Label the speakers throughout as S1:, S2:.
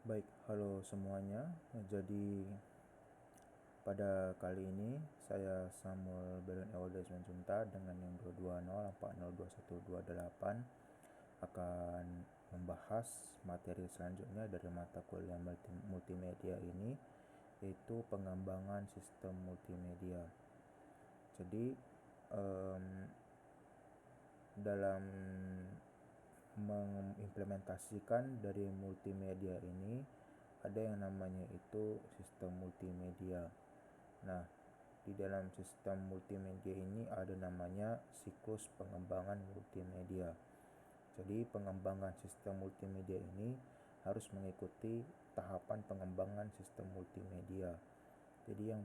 S1: Baik, halo semuanya. Jadi pada kali ini saya Samuel Belen Eoldes Menjunta dengan yang 220402128 akan membahas materi selanjutnya dari mata kuliah multimedia ini, yaitu pengembangan sistem multimedia. Jadi dalam mengimplementasikan dari multimedia ini ada yang namanya itu sistem multimedia. Nah, di dalam sistem multimedia ini ada namanya siklus pengembangan multimedia. Jadi pengembangan sistem multimedia ini harus mengikuti tahapan pengembangan sistem multimedia. Jadi yang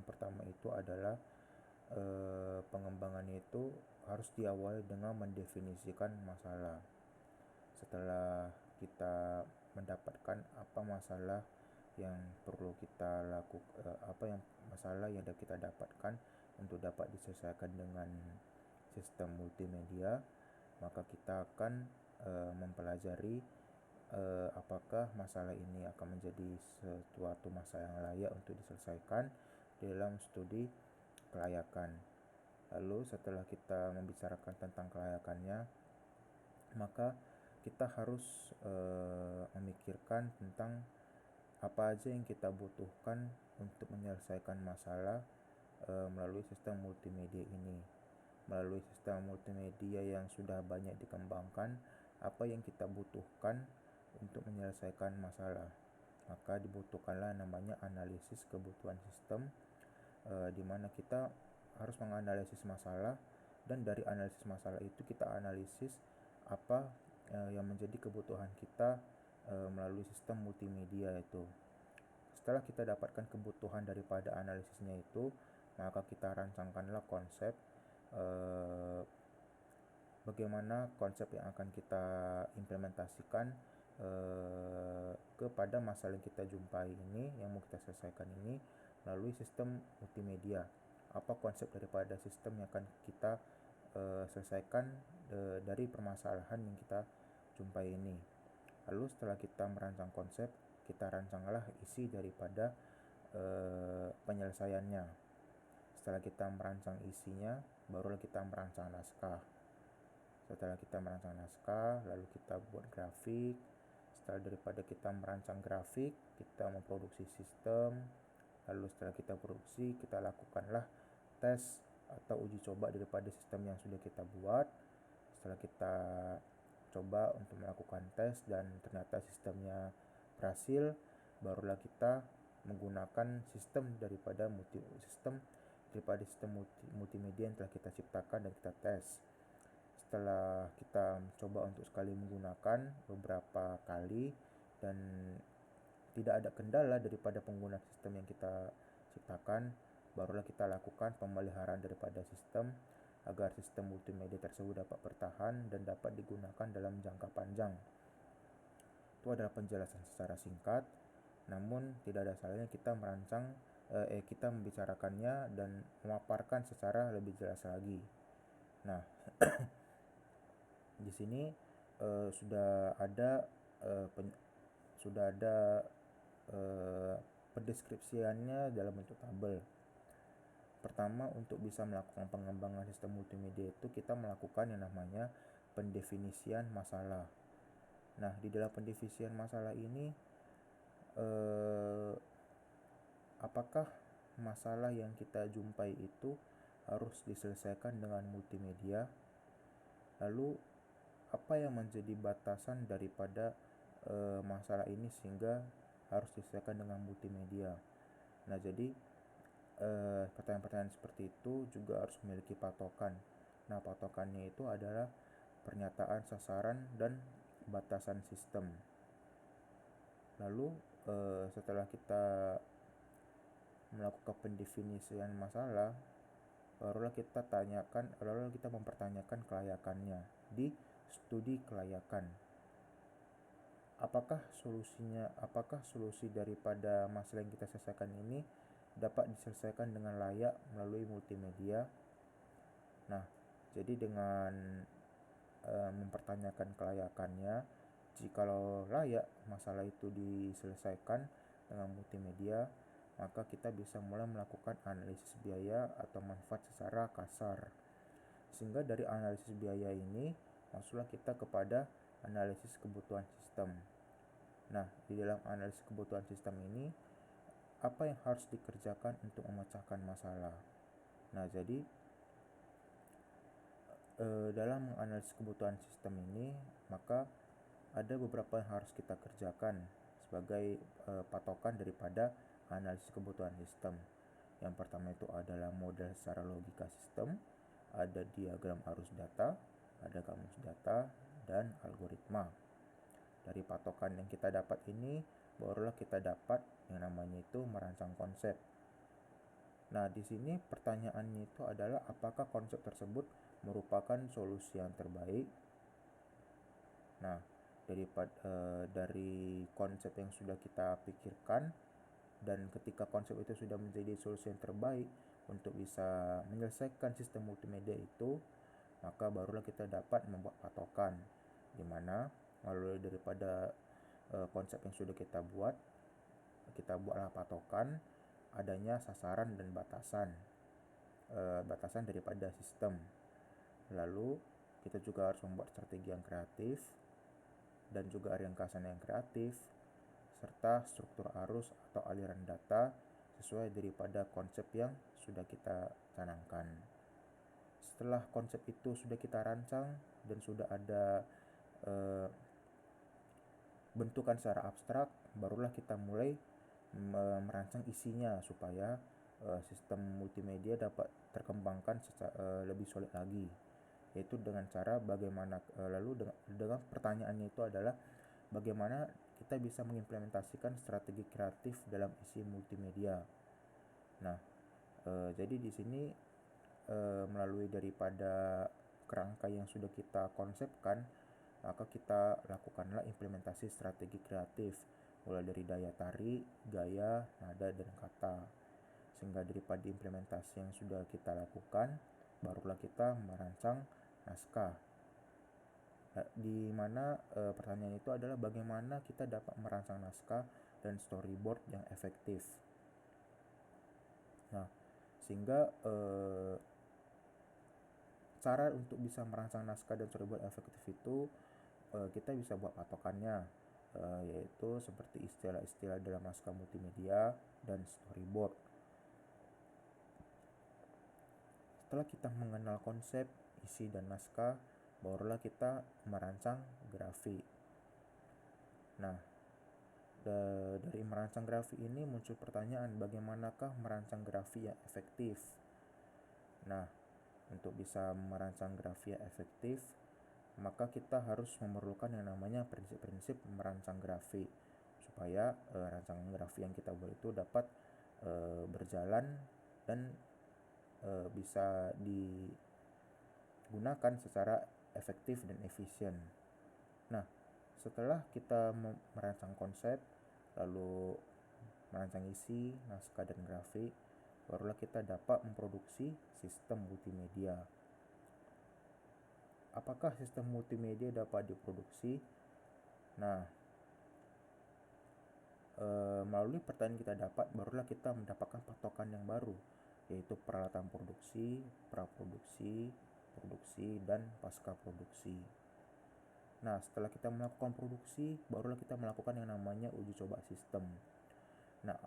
S1: pertama itu adalah pengembangan itu harus diawali dengan mendefinisikan masalah. Setelah kita mendapatkan apa masalah yang perlu kita lakukan, masalah yang kita dapatkan untuk dapat diselesaikan dengan sistem multimedia, maka kita akan mempelajari apakah masalah ini akan menjadi suatu masalah yang layak untuk diselesaikan dalam studi kelayakan. Lalu setelah kita membicarakan tentang kelayakannya, maka kita harus memikirkan tentang apa aja yang kita butuhkan untuk menyelesaikan masalah melalui sistem multimedia ini. Melalui sistem multimedia yang sudah banyak dikembangkan, apa yang kita butuhkan untuk menyelesaikan masalah. Maka dibutuhkanlah namanya analisis kebutuhan sistem, di mana kita harus menganalisis masalah, dan dari analisis masalah itu kita analisis apa yang menjadi kebutuhan kita melalui sistem multimedia itu. Setelah kita dapatkan kebutuhan daripada analisisnya itu, maka kita rancangkanlah konsep bagaimana konsep yang akan kita implementasikan kepada masalah yang kita jumpai ini, yang mau kita selesaikan ini melalui sistem multimedia. Apa konsep daripada sistem yang akan kita selesaikan dari permasalahan yang kita jumpai ini. Lalu setelah kita merancang konsep, kita rancanglah isi daripada penyelesaiannya. Setelah kita merancang isinya, barulah kita merancang naskah. Setelah kita merancang naskah, lalu kita buat grafik. Setelah daripada kita merancang grafik, kita memproduksi sistem. Lalu setelah kita produksi, kita lakukanlah tes atau uji coba daripada sistem yang sudah kita buat. Setelah kita coba untuk melakukan tes dan ternyata sistemnya berhasil, barulah kita menggunakan sistem daripada sistem multimedia yang telah kita ciptakan dan kita tes. Setelah kita coba untuk sekali menggunakan beberapa kali dan tidak ada kendala daripada penggunaan sistem yang kita ciptakan, barulah kita lakukan pemeliharaan daripada sistem agar sistem multimedia tersebut dapat bertahan dan dapat digunakan dalam jangka panjang. Itu adalah penjelasan secara singkat, namun tidak ada salahnya kita kita membicarakannya dan memaparkan secara lebih jelas lagi. Nah, di sini sudah ada pendeskripsiannya dalam bentuk tabel. Pertama, untuk bisa melakukan pengembangan sistem multimedia itu kita melakukan yang namanya pendefinisian masalah. Nah, di dalam pendefinisian masalah ini apakah masalah yang kita jumpai itu harus diselesaikan dengan multimedia? Lalu apa yang menjadi batasan daripada masalah ini sehingga harus diselesaikan dengan multimedia? Nah, jadi pertanyaan-pertanyaan seperti itu juga harus memiliki patokan. Nah, patokannya itu adalah pernyataan sasaran dan batasan sistem. Lalu setelah kita melakukan pendefinisian masalah, barulah kita mempertanyakan kelayakannya di studi kelayakan. Apakah solusi daripada masalah yang kita selesaikan ini dapat diselesaikan dengan layak melalui multimedia? Nah, jadi dengan mempertanyakan kelayakannya, Jikalau layak masalah itu diselesaikan dengan multimedia, maka kita bisa mulai melakukan analisis biaya atau manfaat secara kasar. Sehingga dari analisis biaya ini masuklah kita kepada analisis kebutuhan sistem. Nah, di dalam analisis kebutuhan sistem ini, apa yang harus dikerjakan untuk memecahkan masalah? Nah, jadi dalam menganalisis kebutuhan sistem ini, maka ada beberapa yang harus kita kerjakan sebagai patokan daripada analisis kebutuhan sistem. Yang pertama itu adalah model secara logika sistem, ada diagram arus data, ada kamus data, dan algoritma. Dari patokan yang kita dapat ini, barulah kita dapat yang namanya itu merancang konsep. Nah, di sini pertanyaannya itu adalah apakah konsep tersebut merupakan solusi yang terbaik? Nah, dari konsep yang sudah kita pikirkan, dan ketika konsep itu sudah menjadi solusi yang terbaik untuk bisa menyelesaikan sistem multimedia itu, maka barulah kita dapat membuat patokan, di mana melalui daripada konsep yang sudah kita buatlah patokan adanya sasaran dan batasan daripada sistem. Lalu kita juga harus membuat strategi yang kreatif dan juga ringkasan yang kreatif, serta struktur arus atau aliran data sesuai daripada konsep yang sudah kita canangkan. Setelah konsep itu sudah kita rancang dan sudah ada bentukan secara abstrak, barulah kita mulai merancang isinya supaya sistem multimedia dapat terkembangkan lebih solid lagi, yaitu dengan cara bagaimana dengan pertanyaannya itu adalah bagaimana kita bisa mengimplementasikan strategi kreatif dalam isi multimedia. Nah, jadi di sini melalui daripada kerangka yang sudah kita konsepkan, maka kita lakukanlah implementasi strategi kreatif mulai dari daya tarik, gaya, nada, dan kata. Sehingga daripada implementasi yang sudah kita lakukan, barulah kita merancang naskah. Di mana pertanyaan itu adalah bagaimana kita dapat merancang naskah dan storyboard yang efektif. Nah, sehingga cara untuk bisa merancang naskah dan storyboard efektif itu kita bisa buat patokannya, yaitu seperti istilah-istilah dalam naskah multimedia dan storyboard. Setelah kita mengenal konsep, isi, dan naskah, barulah kita merancang grafik. Nah, dari merancang grafik ini muncul pertanyaan, bagaimanakah merancang grafik yang efektif? Nah, untuk bisa merancang grafik yang efektif, maka kita harus memerlukan yang namanya prinsip-prinsip merancang grafik, supaya rancangan grafik yang kita buat itu dapat berjalan dan bisa digunakan secara efektif dan efisien. Nah, setelah kita merancang konsep, lalu merancang isi, naskah, dan grafik, barulah kita dapat memproduksi sistem multimedia. Apakah sistem multimedia dapat diproduksi? Nah, melalui pertanyaan kita dapat, barulah kita mendapatkan patokan yang baru, yaitu peralatan produksi, praproduksi, produksi, dan pasca produksi. Nah, setelah kita melakukan produksi, barulah kita melakukan yang namanya uji coba sistem. Nah,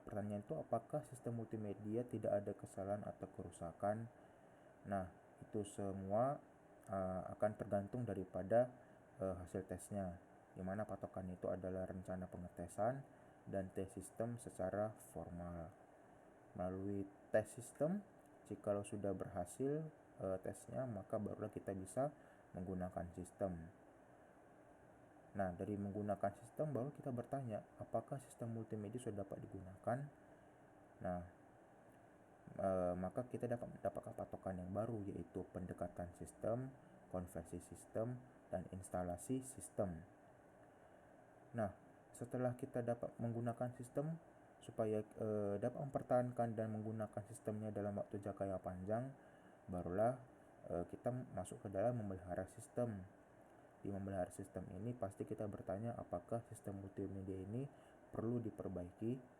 S1: pertanyaan itu apakah sistem multimedia tidak ada kesalahan atau kerusakan? Nah, itu semua akan tergantung daripada hasil tesnya, di mana patokan itu adalah rencana pengetesan dan tes sistem secara formal. Melalui tes sistem, jikalau sudah berhasil tesnya, maka barulah kita bisa menggunakan sistem. Nah, dari menggunakan sistem baru kita bertanya, apakah sistem multimedia sudah dapat digunakan? Nah, maka kita dapat mendapatkan patokan yang baru, yaitu pendekatan sistem, konversi sistem, dan instalasi sistem. Nah, setelah kita dapat menggunakan sistem supaya dapat mempertahankan dan menggunakan sistemnya dalam waktu jangka yang panjang, barulah kita masuk ke dalam memelihara sistem. di memelihara sistem ini pasti kita bertanya apakah sistem multimedia ini perlu diperbaiki.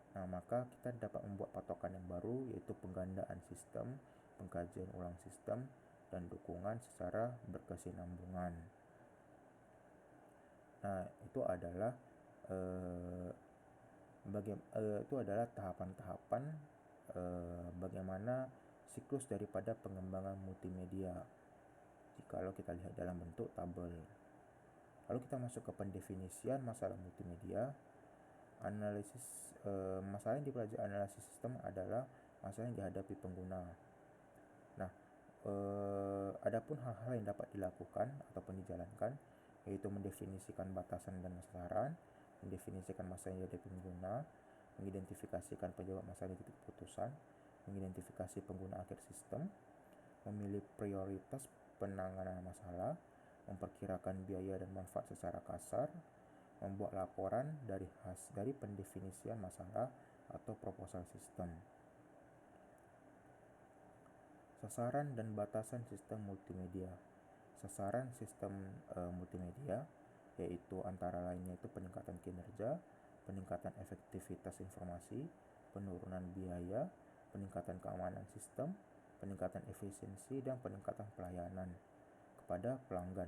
S1: Nah, maka kita dapat membuat patokan yang baru, yaitu penggandaan sistem, pengkajian ulang sistem, dan dukungan secara berkesinambungan. Nah, itu adalah tahapan-tahapan bagaimana siklus daripada pengembangan multimedia jikalau kita lihat dalam bentuk tabel. Lalu kita masuk ke pendefinisian masalah multimedia. Masalah yang dipelajari analisis sistem adalah masalah yang dihadapi pengguna. Nah, adapun hal-hal yang dapat dilakukan ataupun dijalankan yaitu mendefinisikan batasan dan sasaran, mendefinisikan masalah yang dihadapi pengguna, mengidentifikasikan penyebab masalah di titik putusan, mengidentifikasi pengguna akhir sistem, memilih prioritas penanganan masalah, memperkirakan biaya dan manfaat secara kasar, membuat laporan dari pendefinisian masalah atau proposal sistem. Sasaran dan batasan sistem multimedia. Sasaran sistem multimedia yaitu antara lainnya itu peningkatan kinerja, peningkatan efektivitas informasi, penurunan biaya, peningkatan keamanan sistem, peningkatan efisiensi, dan peningkatan pelayanan kepada pelanggan.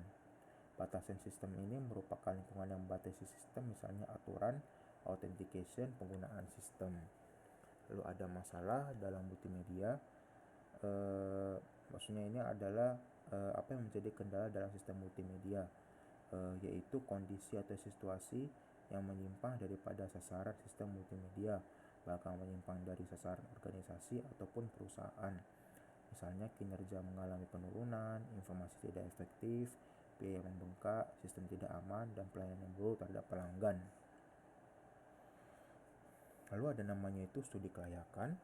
S1: Batasan sistem ini merupakan lingkungan yang membatasi sistem, misalnya aturan, authentication, penggunaan sistem. Lalu ada masalah dalam multimedia, maksudnya ini adalah apa yang menjadi kendala dalam sistem multimedia, yaitu kondisi atau situasi yang menyimpang daripada sasaran sistem multimedia, bahkan menyimpang dari sasaran organisasi ataupun perusahaan. Misalnya kinerja mengalami penurunan, informasi tidak efektif, biaya membengkak, sistem tidak aman, dan pelayanan yang buruk terhadap pelanggan. Lalu ada namanya itu studi kelayakan,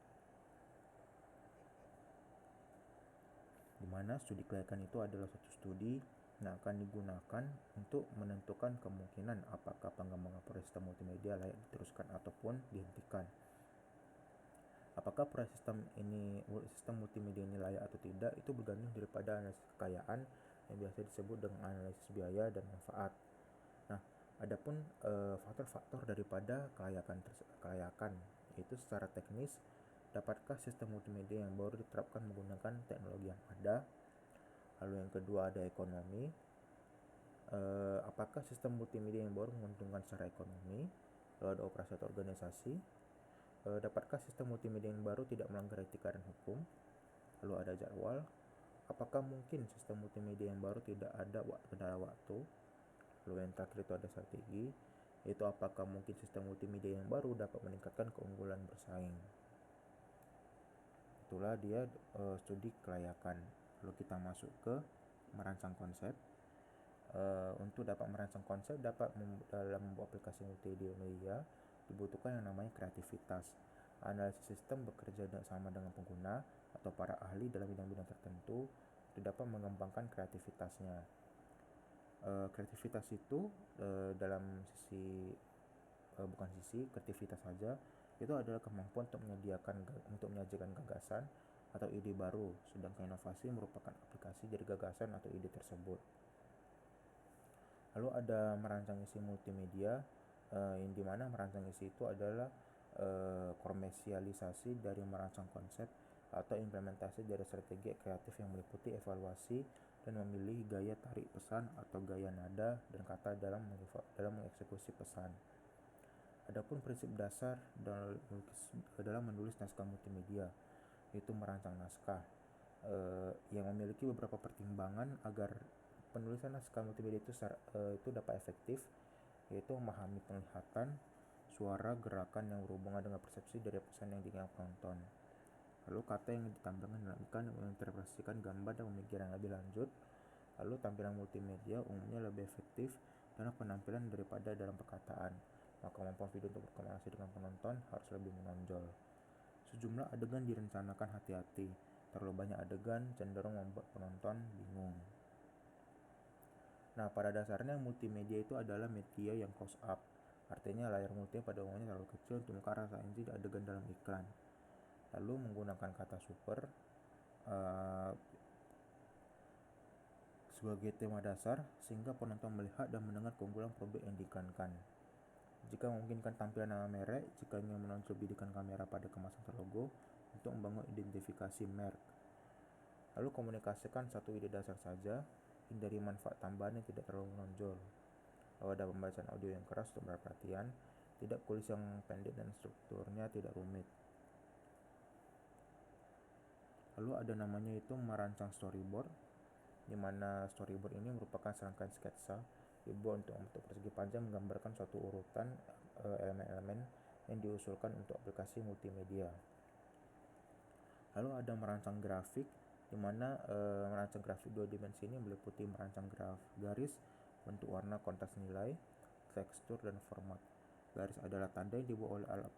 S1: di mana studi kelayakan itu adalah suatu studi yang akan digunakan untuk menentukan kemungkinan apakah pengembangan proyek sistem multimedia layak diteruskan ataupun dihentikan. Apakah proyek sistem multimedia ini layak atau tidak itu bergantung daripada analisis kekayaan yang biasa disebut dengan analisis biaya dan manfaat. Nah, adapun faktor-faktor daripada kelayakan yaitu secara teknis, dapatkah sistem multimedia yang baru diterapkan menggunakan teknologi yang ada? Lalu yang kedua ada ekonomi. Apakah sistem multimedia yang baru menguntungkan secara ekonomi? Lalu ada operasi atau organisasi. Dapatkah sistem multimedia yang baru tidak melanggar etika dan hukum? Lalu ada jadwal. Apakah mungkin sistem multimedia yang baru tidak ada kendala waktu? Lalu yang terakhir itu ada strategi, yaitu apakah mungkin sistem multimedia yang baru dapat meningkatkan keunggulan bersaing. Itulah dia studi kelayakan. Lalu kita masuk ke merancang konsep. Untuk dapat merancang konsep dalam membuat aplikasi multimedia dibutuhkan yang namanya kreativitas. Analisis sistem bekerja sama dengan pengguna atau para ahli dalam bidang-bidang tertentu untuk dapat mengembangkan kreativitasnya. Kreativitas itu dalam kreativitas saja, itu adalah kemampuan untuk menyajikan gagasan atau ide baru, sedangkan inovasi merupakan aplikasi dari gagasan atau ide tersebut. Lalu ada merancang isi multimedia, yang dimana merancang isi itu adalah komersialisasi dari merancang konsep atau implementasi dari strategi kreatif yang meliputi evaluasi dan memilih gaya tarik pesan atau gaya nada dan kata dalam mengeksekusi pesan. Adapun prinsip dasar dalam menulis naskah multimedia, yaitu merancang naskah yang memiliki beberapa pertimbangan agar penulisan naskah multimedia itu dapat efektif, yaitu memahami penglihatan, suara, gerakan yang berhubungan dengan persepsi dari pesan yang diinginkan penonton. Lalu kata yang ditampilkan dalam iklan menginterpretasikan gambar dan pemikiran lebih lanjut. Lalu tampilan multimedia umumnya lebih efektif dalam penampilan daripada dalam perkataan. Maka kemampuan video untuk berkomunikasi dengan penonton harus lebih menonjol. Sejumlah adegan direncanakan hati-hati. Terlalu banyak adegan cenderung membuat penonton bingung. Nah, pada dasarnya multimedia itu adalah media yang close up. Artinya layar multimedia pada umumnya terlalu kecil untuk mengungkapkan rasa inti adegan dalam iklan. Lalu menggunakan kata super, sebagai tema dasar sehingga penonton melihat dan mendengar keunggulan produk yang diiklankan. Jika memungkinkan tampilan nama merek, jika ingin menonjol bidikan kamera pada kemasan terlogo untuk membangun identifikasi merek. Lalu komunikasikan satu ide dasar saja, hindari manfaat tambahan yang tidak terlalu menonjol. Lalu ada pembacaan audio yang keras untuk perhatian, tidak tulis yang pendek dan strukturnya tidak rumit. Lalu ada namanya itu merancang storyboard, di mana storyboard ini merupakan serangkaian sketsa dibuat untuk persegi panjang menggambarkan suatu urutan elemen-elemen yang diusulkan untuk aplikasi multimedia. Lalu ada merancang grafik, di mana merancang grafik 2 dimensi ini meliputi merancang garis, bentuk warna, kontras nilai, tekstur, dan format. Garis adalah tanda yang dibuat oleh alat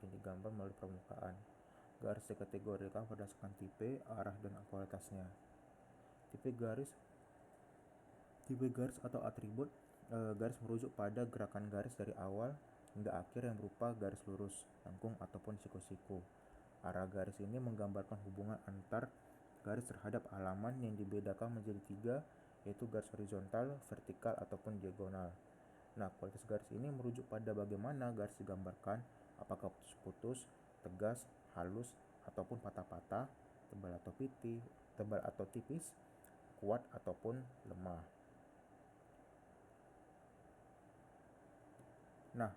S1: yang digambar melalui permukaan. Garis dikategorikan berdasarkan tipe, arah, dan kualitasnya. Tipe garis atau atribut garis merujuk pada gerakan garis dari awal hingga akhir yang berupa garis lurus, lengkung, ataupun siku-siku. Arah garis ini menggambarkan hubungan antar garis terhadap halaman yang dibedakan menjadi 3, yaitu garis horizontal, vertikal, ataupun diagonal. Nah, kualitas garis ini merujuk pada bagaimana garis digambarkan, apakah putus-putus, tegas, halus, ataupun patah-patah, tebal atau tipis, kuat ataupun lemah. Nah,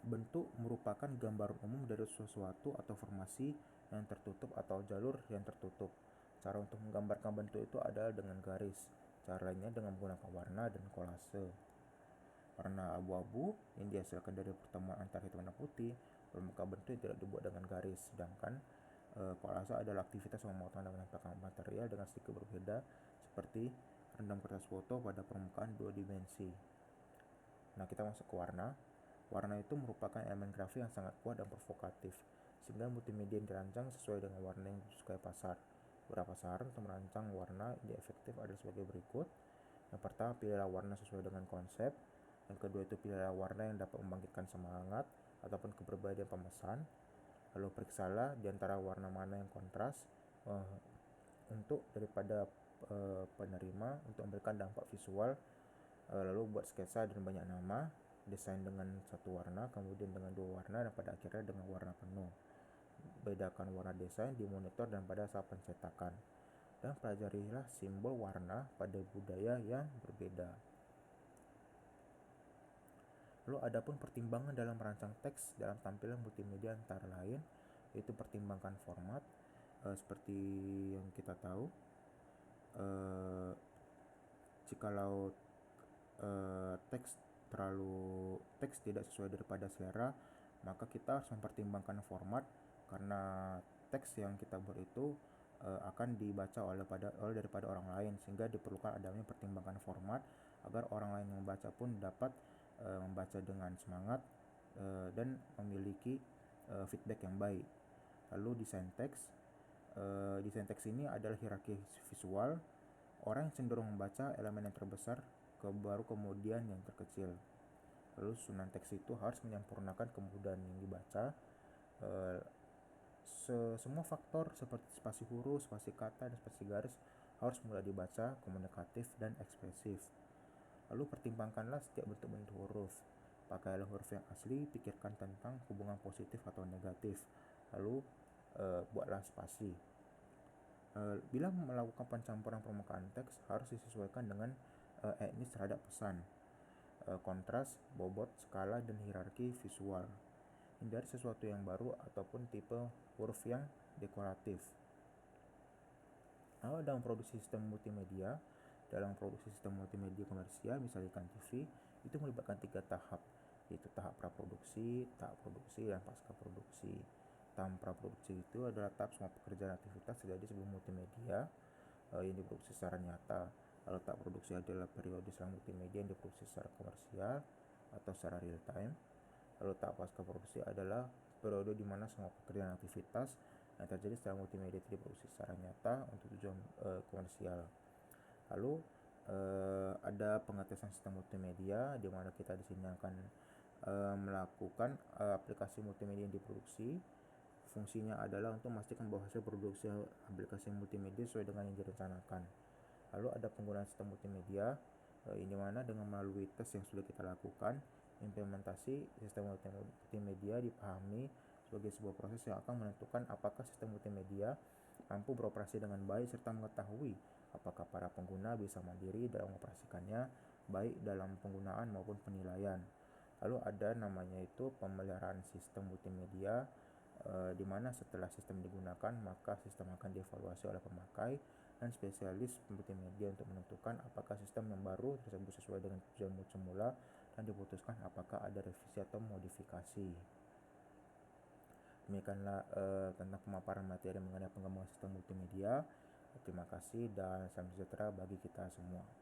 S1: bentuk merupakan gambaran umum dari sesuatu atau formasi yang tertutup atau jalur yang tertutup. Cara untuk menggambarkan bentuk itu adalah dengan garis. Cara lainnya dengan menggunakan warna dan kolase. Warna abu-abu yang dihasilkan dari pertemuan antara hitam dan putih bermuka bentuk yang tidak dibuat dengan garis, sedangkan kolase adalah aktivitas memotong dan menempelkan material dengan sedikit berbeda, seperti rendam kertas foto pada permukaan 2 dimensi. Nah, kita masuk ke warna. Warna itu merupakan elemen grafik yang sangat kuat dan provokatif, sehingga multimedia yang dirancang sesuai dengan warna yang disukai pasar. Beberapa saran untuk merancang warna yang efektif adalah sebagai berikut. Yang pertama, pilihlah warna sesuai dengan konsep. Yang kedua itu pilihlah warna yang dapat membangkitkan semangat ataupun kepribadian pemesan. Lalu periksalah di antara warna mana yang kontras untuk daripada penerima untuk memberikan dampak visual. Lalu buat sketsa dan banyak nama, desain dengan satu warna, kemudian dengan 2 warna, dan pada akhirnya dengan warna penuh. Bedakan warna desain di monitor dan pada saat pencetakan. Dan pelajarilah simbol warna pada budaya yang berbeda. Lalu adapun pertimbangan dalam merancang teks dalam tampilan multimedia antara lain, yaitu pertimbangkan format, seperti yang kita tahu, jikalau teks tidak sesuai daripada selera, maka kita harus mempertimbangkan format, karena teks yang kita buat itu akan dibaca oleh daripada orang lain, sehingga diperlukan adanya pertimbangan format agar orang lain yang membaca pun dapat membaca dengan semangat dan memiliki feedback yang baik. Lalu desain teks ini adalah hierarki visual. Orang yang cenderung membaca elemen yang terbesar baru kemudian yang terkecil. Lalu susunan teks itu harus menyempurnakan kemudahan yang dibaca. Semua faktor seperti spasi huruf, spasi kata, dan spasi garis harus mudah dibaca, komunikatif, dan ekspresif. Lalu pertimbangkanlah setiap bentuk-bentuk huruf. Pakailah huruf yang asli, pikirkan tentang hubungan positif atau negatif. Lalu buatlah spasi. Bila melakukan pencampuran permukaan teks, harus disesuaikan dengan etnis terhadap pesan, kontras, bobot, skala, dan hierarki visual. Hindari sesuatu yang baru ataupun tipe huruf yang dekoratif. Lalu dalam produksi sistem multimedia komersial, misalnya iklan TV, itu melibatkan 3 tahap, yaitu tahap praproduksi, tahap produksi, dan pasca produksi. Tahap praproduksi itu adalah tahap semua pekerjaan aktivitas terjadi sebelum multimedia yang diproduksi secara nyata. Lalu tahap produksi adalah periode setelah multimedia yang diproduksi secara komersial atau secara real time. Lalu tahap pasca produksi adalah periode di mana semua pekerjaan aktivitas yang terjadi setelah multimedia itu diproduksi secara nyata untuk tujuan komersial. Lalu ada pengetesan sistem multimedia, di mana kita di sini akan melakukan aplikasi multimedia yang diproduksi. Fungsinya adalah untuk memastikan bahwa hasil produksi aplikasi multimedia sesuai dengan yang direncanakan. Lalu ada penggunaan sistem multimedia, ini mana dengan melalui tes yang sudah kita lakukan, implementasi sistem multimedia dipahami sebagai sebuah proses yang akan menentukan apakah sistem multimedia mampu beroperasi dengan baik serta mengetahui apakah para pengguna bisa mandiri dalam mengoperasikannya, baik dalam penggunaan maupun penilaian. Lalu ada namanya itu pemeliharaan sistem multimedia, di mana setelah sistem digunakan maka sistem akan dievaluasi oleh pemakai dan spesialis multimedia untuk menentukan apakah sistem yang baru tersebut sesuai dengan tujuan semula dan diputuskan apakah ada revisi atau modifikasi. Demikianlah tentang pemaparan materi mengenai pengembangan sistem multimedia. Terima kasih dan salam sejahtera bagi kita semua.